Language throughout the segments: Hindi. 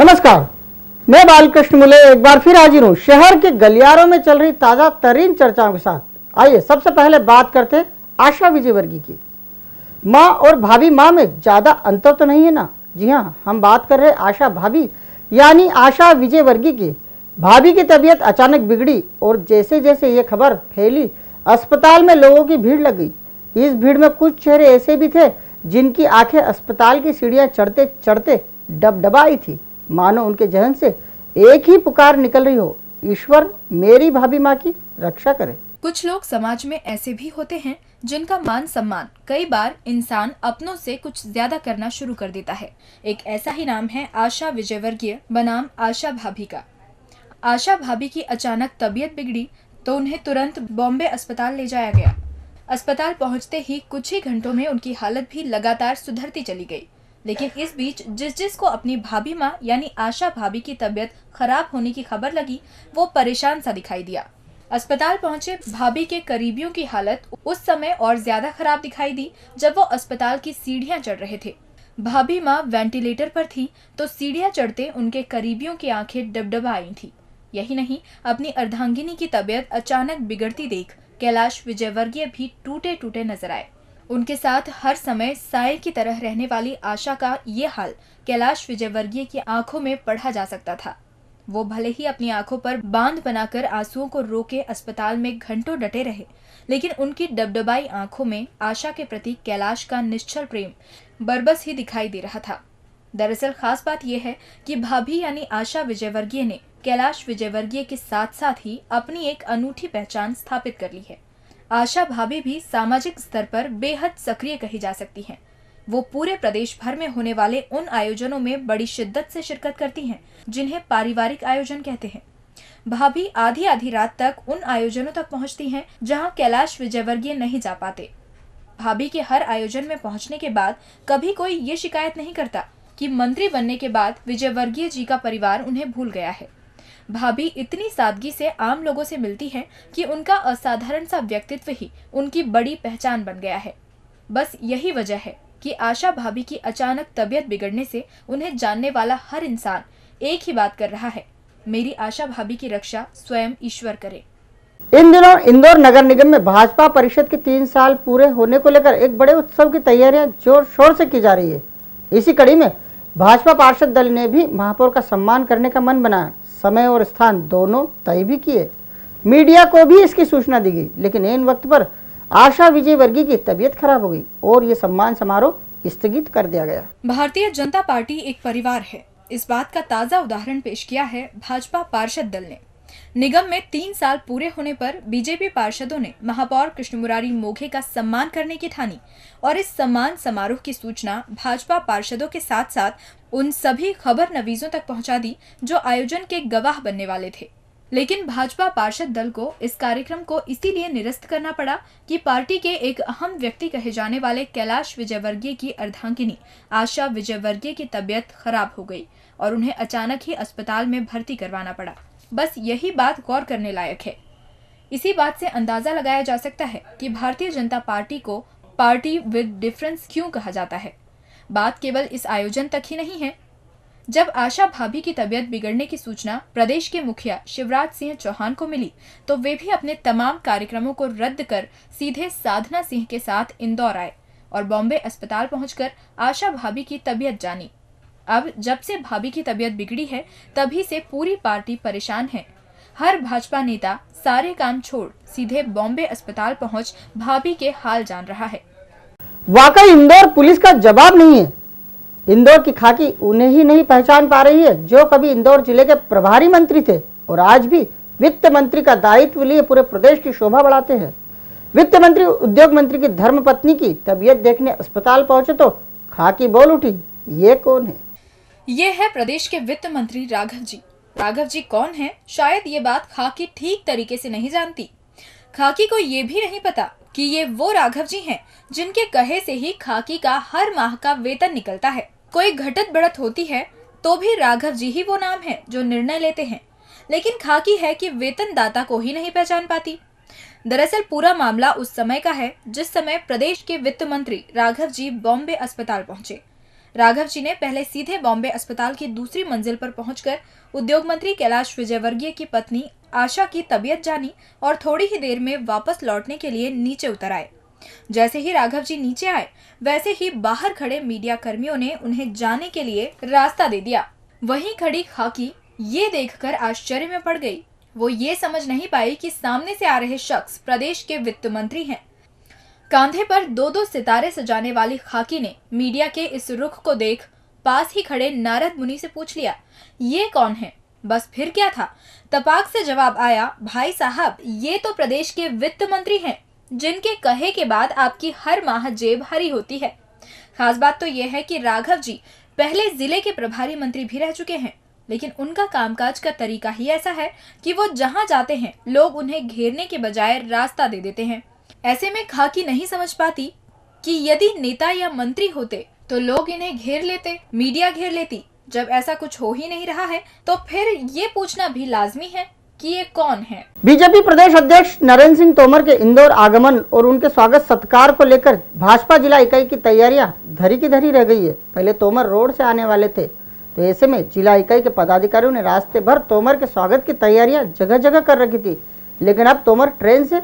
नमस्कार, मैं बालकृष्ण मुले एक बार फिर हाजिर हूँ शहर के गलियारों में चल रही ताजा तरीन चर्चाओं के साथ। आइए सबसे पहले बात करते हैं आशा विजयवर्गीय की। माँ और भाभी माँ में ज्यादा अंतर तो नहीं है ना? जी हाँ, हम बात कर रहे आशा भाभी यानी आशा विजयवर्गीय की। भाभी की तबीयत अचानक बिगड़ी और जैसे जैसे ये खबर फैली अस्पताल में लोगों की भीड़ लग गई। इस भीड़ में कुछ चेहरे ऐसे भी थे जिनकी आंखें अस्पताल की सीढ़ियां चढ़ते चढ़ते डबडबाई थी, मानो उनके जहन से एक ही पुकार निकल रही हो, ईश्वर मेरी भाभी माँ की रक्षा करे। कुछ लोग समाज में ऐसे भी होते हैं जिनका मान सम्मान कई बार इंसान अपनों से कुछ ज्यादा करना शुरू कर देता है। एक ऐसा ही नाम है आशा विजयवर्गीय बनाम आशा भाभी का। आशा भाभी की अचानक तबीयत बिगड़ी तो उन्हें तुरंत बॉम्बे अस्पताल ले जाया गया। अस्पताल पहुंचते ही कुछ ही घंटों में उनकी हालत भी लगातार सुधरती चली गई। लेकिन इस बीच जिस को अपनी भाभी माँ यानी आशा भाभी की तबीयत खराब होने की खबर लगी, वो परेशान सा दिखाई दिया। अस्पताल पहुंचे भाभी के करीबियों की हालत उस समय और ज्यादा खराब दिखाई दी जब वो अस्पताल की सीढ़ियां चढ़ रहे थे। भाभी माँ वेंटिलेटर पर थी तो सीढ़ियां चढ़ते उनके करीबियों की आंखें डबडबा आई थी। यही नहीं, अपनी अर्धांगिनी की तबीयत अचानक बिगड़ती देख कैलाश विजयवर्गीय भी टूटे टूटे नजर आए। उनके साथ हर समय साए की तरह रहने वाली आशा का ये हाल कैलाश विजयवर्गीय की आंखों में पढ़ा जा सकता था। वो भले ही अपनी आंखों पर बांध बनाकर आंसुओं को रोके अस्पताल में घंटों डटे रहे, लेकिन उनकी डबडबाई आंखों में आशा के प्रति कैलाश का निश्चल प्रेम बरबस ही दिखाई दे रहा था। दरअसल खास बात यह है कि भाभी यानी आशा विजयवर्गीय ने कैलाश विजयवर्गीय के साथ साथ ही अपनी एक अनूठी पहचान स्थापित कर ली है। आशा भाभी भी सामाजिक स्तर पर बेहद सक्रिय कही जा सकती हैं। वो पूरे प्रदेश भर में होने वाले उन आयोजनों में बड़ी शिद्दत से शिरकत करती हैं जिन्हें पारिवारिक आयोजन कहते हैं। भाभी आधी आधी रात तक उन आयोजनों तक पहुंचती हैं जहां कैलाश विजयवर्गीय नहीं जा पाते। भाभी के हर आयोजन में पहुंचने के बाद कभी कोई ये शिकायत नहीं करता कि मंत्री बनने के बाद विजयवर्गीय जी का परिवार उन्हें भूल गया है। भाभी इतनी सादगी से आम लोगों से मिलती हैं कि उनका असाधारण सा व्यक्तित्व ही उनकी बड़ी पहचान बन गया है। बस यही वजह है कि आशा भाभी की अचानक तबीयत बिगड़ने से उन्हें जानने वाला हर इंसान एक ही बात कर रहा है, मेरी आशा भाभी की रक्षा स्वयं ईश्वर करे। इन दिनों इंदौर नगर निगम में भाजपा परिषद के 3 साल पूरे होने को लेकर एक बड़े उत्सव की तैयारियां जोर शोर से की जा रही है। इसी कड़ी में भाजपा पार्षद दल ने भी महापौर का सम्मान करने का मन बनाया। समय और स्थान दोनों तय भी किए। मीडिया को भी इसकी सूचना दी गई, लेकिन इन वक्त पर आशा विजयवर्गीय की तबीयत खराब हो गई और ये सम्मान समारोह स्थगित कर दिया गया। भारतीय जनता पार्टी एक परिवार है, इस बात का ताजा उदाहरण पेश किया है भाजपा पार्षद दल ने। निगम में 3 साल पूरे होने पर बीजेपी पार्षदों ने महापौर कृष्ण मुरारी मोघे का सम्मान करने की ठानी और इस सम्मान समारोह की सूचना भाजपा पार्षदों के साथ साथ उन सभी खबर नवीजों तक पहुंचा दी जो आयोजन के गवाह बनने वाले थे। लेकिन भाजपा पार्षद दल को इस कार्यक्रम को इसीलिए निरस्त करना पड़ा कि पार्टी के एक अहम व्यक्ति कहे जाने वाले कैलाश विजयवर्गीय की अर्धांगिनी आशा विजयवर्गीय की तबीयत खराब हो गई और उन्हें अचानक ही अस्पताल में भर्ती करवाना पड़ा। बस यही बात गौर करने लायक है। इसी बात से अंदाजा लगाया जा सकता है कि भारतीय जनता पार्टी को पार्टी विद डिफरेंस क्यों कहा जाता है। बात केवल इस आयोजन तक ही नहीं है। जब आशा भाभी की तबीयत बिगड़ने की सूचना प्रदेश के मुखिया शिवराज सिंह चौहान को मिली तो वे भी अपने तमाम कार्यक्रमों को रद्द कर सीधे साधना सिंह के साथ इंदौर आए और बॉम्बे अस्पताल पहुंचकर आशा भाभी की तबीयत जानी। अब जब से भाभी की तबीयत बिगड़ी है तभी से पूरी पार्टी परेशान है। हर भाजपा नेता सारे काम छोड़ सीधे बॉम्बे अस्पताल पहुंच भाभी के हाल जान रहा है। वाकई इंदौर पुलिस का जवाब नहीं है। इंदौर की खाकी उन्हें ही नहीं पहचान पा रही है जो कभी इंदौर जिले के प्रभारी मंत्री थे और आज भी वित्त मंत्री का दायित्व लिए पूरे प्रदेश की शोभा बढ़ाते हैं। वित्त मंत्री उद्योग मंत्री की धर्मपत्नी की तबीयत देखने अस्पताल पहुंचे तो खाकी बोल उठी, ये कौन है? ये है प्रदेश के वित्त मंत्री राघव जी। राघव जी कौन है, शायद ये बात खाकी ठीक तरीके से नहीं जानती। खाकी को ये भी नहीं पता कि ये वो राघव जी हैं जिनके कहे से ही खाकी का हर माह का वेतन निकलता है। कोई घटत बढ़त होती है तो भी राघव जी ही वो नाम है जो निर्णय लेते हैं, लेकिन खाकी है कि वेतनदाता को ही नहीं पहचान पाती। दरअसल पूरा मामला उस समय का है जिस समय प्रदेश के वित्त मंत्री राघव जी बॉम्बे अस्पताल पहुंचे। राघव जी ने पहले सीधे बॉम्बे अस्पताल की दूसरी मंजिल पर पहुंचकर उद्योग मंत्री कैलाश विजयवर्गीय की पत्नी आशा की तबीयत जानी और थोड़ी ही देर में वापस लौटने के लिए नीचे उतर आए। जैसे ही राघव जी नीचे आए, वैसे ही बाहर खड़े मीडिया कर्मियों ने उन्हें जाने के लिए रास्ता दे दिया। वहीं खड़ी खाकी ये देखकर आश्चर्य में पड़ गई। वो ये समझ नहीं पाई कि सामने से आ रहे शख्स प्रदेश के वित्त मंत्री हैं। कांधे पर 2-2 सितारे सजाने वाली खाकी ने मीडिया के इस रुख को देख पास ही खड़े नारद मुनि से पूछ लिया, ये कौन है? बस फिर क्या था, तपाक से जवाब आया, भाई साहब ये तो प्रदेश के वित्त मंत्री हैं, जिनके कहे के बाद आपकी हर माह जेब हरी होती है। खास बात तो यह है कि राघव जी पहले जिले के प्रभारी मंत्री भी रह चुके हैं, लेकिन उनका कामकाज का तरीका ही ऐसा है कि वो जहां जाते हैं लोग उन्हें घेरने के बजाय रास्ता दे देते हैं। ऐसे में खाकी नहीं समझ पाती कि यदि नेता या मंत्री होते तो लोग इन्हें घेर लेते, मीडिया घेर लेती। जब ऐसा कुछ हो ही नहीं रहा है तो फिर ये पूछना भी लाजमी है कि ये कौन है। बीजेपी प्रदेश अध्यक्ष नरेंद्र सिंह तोमर के इंदौर आगमन और उनके स्वागत सत्कार को लेकर भाजपा जिला इकाई की तैयारियां धरी की धरी रह गई है। पहले तोमर रोड से आने वाले थे, तो ऐसे में जिला इकाई के पदाधिकारियों ने रास्ते भर तोमर के स्वागत की तैयारियां जगह जगह कर रखी थी, लेकिन अब तोमर ट्रेन से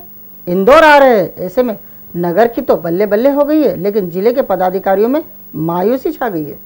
इंदौर आ रहे हैं। ऐसे में नगर की तो बल्ले बल्ले हो गई है, लेकिन जिले के पदाधिकारियों में मायूसी छा गई है।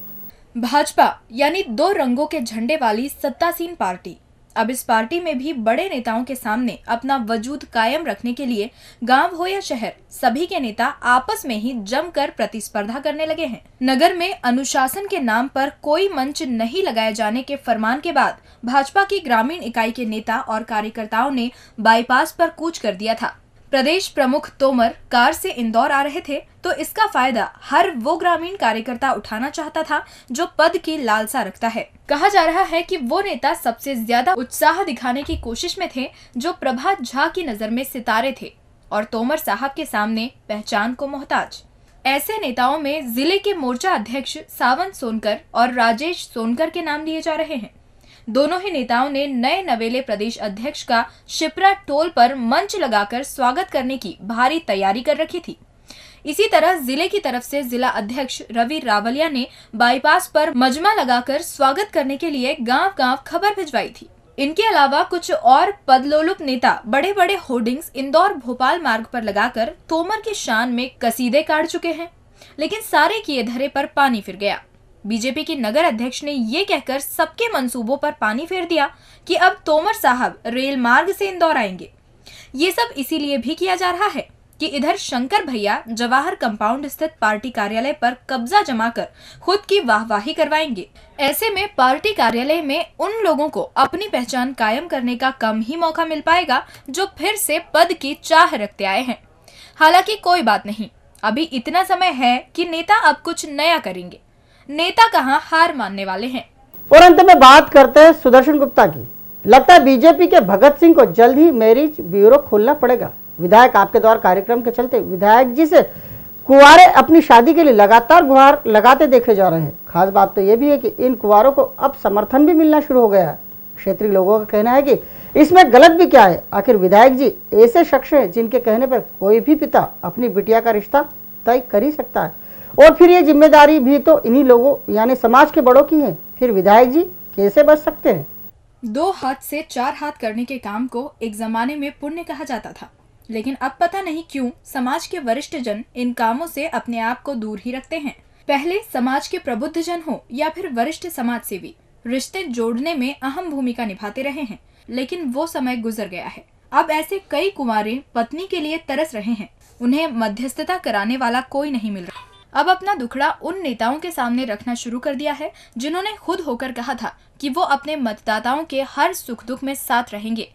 भाजपा यानी 2 रंगों के झंडे वाली सत्तासीन पार्टी, अब इस पार्टी में भी बड़े नेताओं के सामने अपना वजूद कायम रखने के लिए गांव हो या शहर, सभी के नेता आपस में ही जमकर प्रतिस्पर्धा करने लगे हैं। नगर में अनुशासन के नाम पर कोई मंच नहीं लगाए जाने के फरमान के बाद भाजपा की ग्रामीण इकाई के नेता और कार्यकर्ताओं ने बाईपास पर कूच कर दिया था। प्रदेश प्रमुख तोमर कार से इंदौर आ रहे थे, तो इसका फायदा हर वो ग्रामीण कार्यकर्ता उठाना चाहता था जो पद की लालसा रखता है। कहा जा रहा है कि वो नेता सबसे ज्यादा उत्साह दिखाने की कोशिश में थे जो प्रभात झा की नजर में सितारे थे और तोमर साहब के सामने पहचान को मोहताज। ऐसे नेताओं में जिले के मोर्चा अध्यक्ष सावंत सोनकर और राजेश सोनकर के नाम लिए जा रहे हैं। दोनों ही नेताओं ने नए नवेले प्रदेश अध्यक्ष का शिप्रा टोल पर मंच लगाकर स्वागत करने की भारी तैयारी कर रखी थी। इसी तरह जिले की तरफ से जिला अध्यक्ष रवि रावलिया ने बाईपास पर मजमा लगाकर स्वागत करने के लिए गांव-गांव खबर भिजवाई थी। इनके अलावा कुछ और पदलोलुप नेता बड़े बड़े होर्डिंग्स इंदौर भोपाल मार्ग पर लगाकर तोमर की शान में कसीदे काट चुके हैं, लेकिन सारे किए धरे पर पानी फिर गया। बीजेपी की नगर अध्यक्ष ने ये कहकर सबके मंसूबों पर पानी फेर दिया कि अब तोमर साहब रेल मार्ग से इंदौर आएंगे। ये सब इसीलिए भी किया जा रहा है कि इधर शंकर भैया जवाहर कंपाउंड स्थित पार्टी कार्यालय पर कब्जा जमाकर खुद की वाहवाही करवाएंगे। ऐसे में पार्टी कार्यालय में उन लोगों को अपनी पहचान कायम करने का कम ही मौका मिल पाएगा जो फिर से पद की चाह रखते आए हैं। हालांकि कोई बात नहीं, अभी इतना समय है कि नेता अब कुछ नया करेंगे। नेता कहां हार मानने वाले हैं। और अंत में बात करते हैं सुदर्शन गुप्ता की। लगता है बीजेपी के भगत सिंह को जल्द ही मैरिज ब्यूरो खोलना पड़ेगा। विधायक आपके द्वार कार्यक्रम के चलते विधायक जी से कुंवारे अपनी शादी के लिए लगातार गुहार लगाते देखे जा रहे हैं। खास बात तो यह भी है कि इन कुंवारों को अब समर्थन भी मिलना शुरू हो गया है। क्षेत्रीय लोगों का कहना है कि इसमें गलत भी क्या है। आखिर विधायक जी ऐसे शख्स हैं जिनके कहने पर कोई भी पिता अपनी बिटिया का रिश्ता तय कर ही सकता है, और फिर ये जिम्मेदारी भी तो इन्हीं लोगों यानी समाज के बड़ों की है। फिर विधायक जी कैसे बच सकते हैं? 2 हाथ से 4 हाथ करने के काम को एक जमाने में पुण्य कहा जाता था, लेकिन अब पता नहीं क्यों समाज के वरिष्ठ जन इन कामों से अपने आप को दूर ही रखते हैं। पहले समाज के प्रबुद्ध जन हो या फिर वरिष्ठ समाज सेवी रिश्ते जोड़ने में अहम भूमिका निभाते रहे हैं, लेकिन वो समय गुजर गया है। अब ऐसे कई कुंवारे पत्नी के लिए तरस रहे हैं, उन्हें मध्यस्थता कराने वाला कोई नहीं मिल रहा। अब अपना दुखड़ा उन नेताओं के सामने रखना शुरू कर दिया है जिन्होंने खुद होकर कहा था कि वो अपने मतदाताओं के हर सुख दुख में साथ रहेंगे।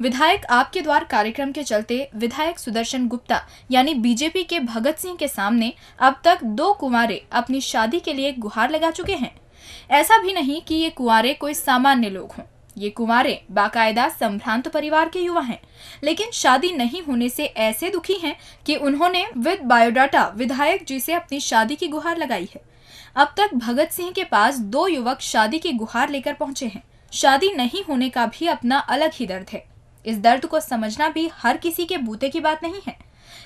विधायक आपके द्वार कार्यक्रम के चलते विधायक सुदर्शन गुप्ता यानी बीजेपी के भगत सिंह के सामने अब तक 2 कुंवारे अपनी शादी के लिए गुहार लगा चुके हैं। ऐसा भी नहीं कि ये कुंवारे कोई सामान्य लोग हों, ये कुंवारे बाकायदा संभ्रांत परिवार के युवा हैं, लेकिन शादी नहीं होने से ऐसे दुखी हैं कि उन्होंने विद बायोडाटा विधायक जी से अपनी शादी की गुहार लगाई है। अब तक भगत सिंह के पास 2 युवक शादी की गुहार लेकर पहुंचे हैं। शादी नहीं होने का भी अपना अलग ही दर्द है। इस दर्द को समझना भी हर किसी के बूते की बात नहीं है।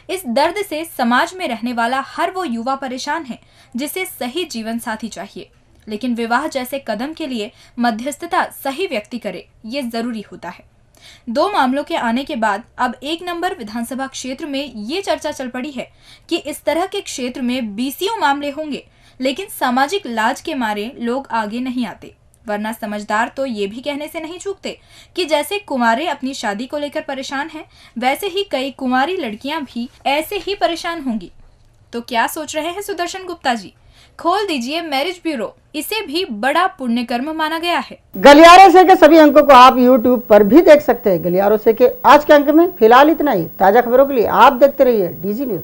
इस दर्द से समाज में रहने वाला हर वो युवा परेशान है जिसे सही जीवन साथी चाहिए, लेकिन विवाह जैसे कदम के लिए मध्यस्थता सही व्यक्ति करे, ये जरूरी होता है। 2 मामलों के आने के बाद अब 1 नंबर विधानसभा क्षेत्र में ये चर्चा चल पड़ी है कि इस तरह के क्षेत्र में बीसीओ मामले होंगे, लेकिन सामाजिक लाज के मारे लोग आगे नहीं आते। वरना समझदार तो ये भी कहने से नहीं चूकते कि जैसे कुंवारे अपनी शादी को लेकर परेशान हैं, वैसे ही कई कुंवारी लड़कियां भी ऐसे ही परेशान होंगी। तो क्या सोच रहे हैं सुदर्शन गुप्ता जी? खोल दीजिए मैरिज ब्यूरो, इसे भी बड़ा पुण्य कर्म माना गया है। गलियारे से के सभी अंकों को आप YouTube पर भी देख सकते हैं। गलियारों से के आज के अंक में फिलहाल इतना ही। ताजा खबरों के लिए आप देखते रहिए DG न्यूज।